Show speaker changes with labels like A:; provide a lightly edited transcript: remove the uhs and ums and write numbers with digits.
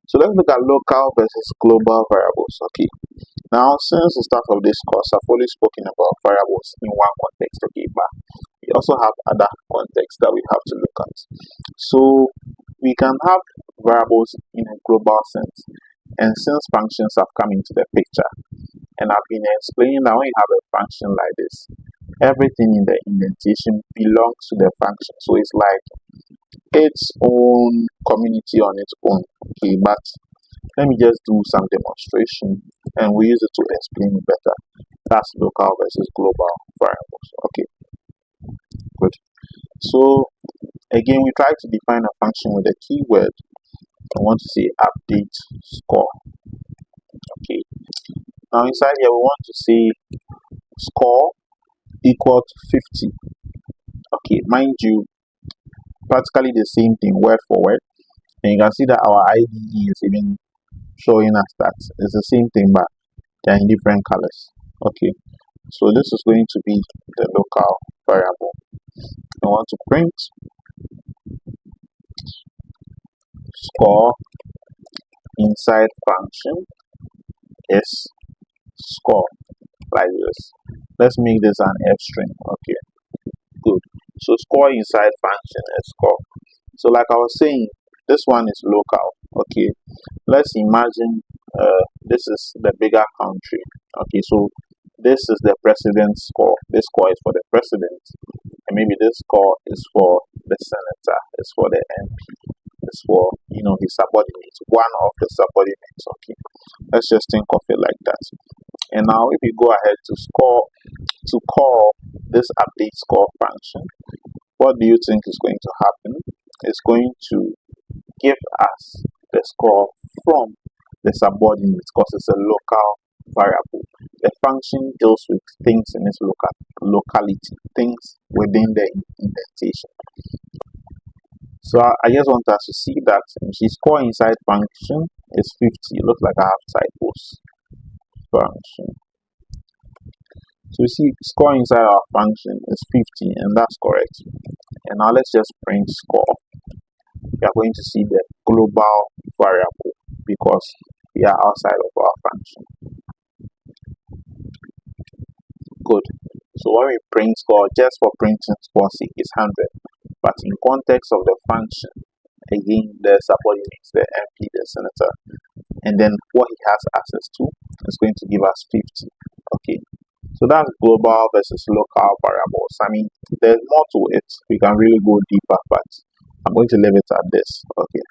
A: So let's look at local versus global variables. Okay. Now, since the start of this course, I've only spoken about variables in one context. Okay, but we also have other contexts that we have to look at. So we can have variables in a global sense, and since functions have come into the picture, and I've been explaining that when you have a function like this, everything in the indentation belongs to the function. So it's like its own community on its own. Okay, but let me just do some demonstration and we use it to explain it better. That's local versus global variables. Okay, good. So again, we try to define a function with a keyword. I want to say update score. Okay, now inside here we want to say score equal to 50. Okay, mind you, practically the same thing word for word, and you can see that our IDE is even showing us that it's the same thing, but they're in different colors. Okay, so this is going to be the local variable. I want to print score inside function is score, like this. Let's make this an F string. Okay, good. So score inside function is score. So like I was saying, this one is local. Okay, let's imagine this is the bigger country. Okay, so this is the president's score. This score is for the president, and maybe this score is for the senator, it's for the MP, it's for his subordinates, one of the subordinates. Okay, let's just think of it like that. And now if we go ahead to call this update score function, what do you think is going to happen? It's going to give us the score from the subordinates because it's a local variable. The function deals with things in its locality, things within the indentation. So I just want us to see that the score inside function is 50. It looks like I have typos. Function. So you see score inside our function is 50, and that's correct. And now let's just print score. We are going to see the global variable because we are outside of our function. Good. So when we print score, just for printing score sake, is 100. But in context of the function, again, the subordinates, the MP, the senator, and then what he has access to is going to give us 50. Okay. So that's global versus local variables. I mean, there's more to it. We can really go deeper, but I'm going to leave it at this. Okay.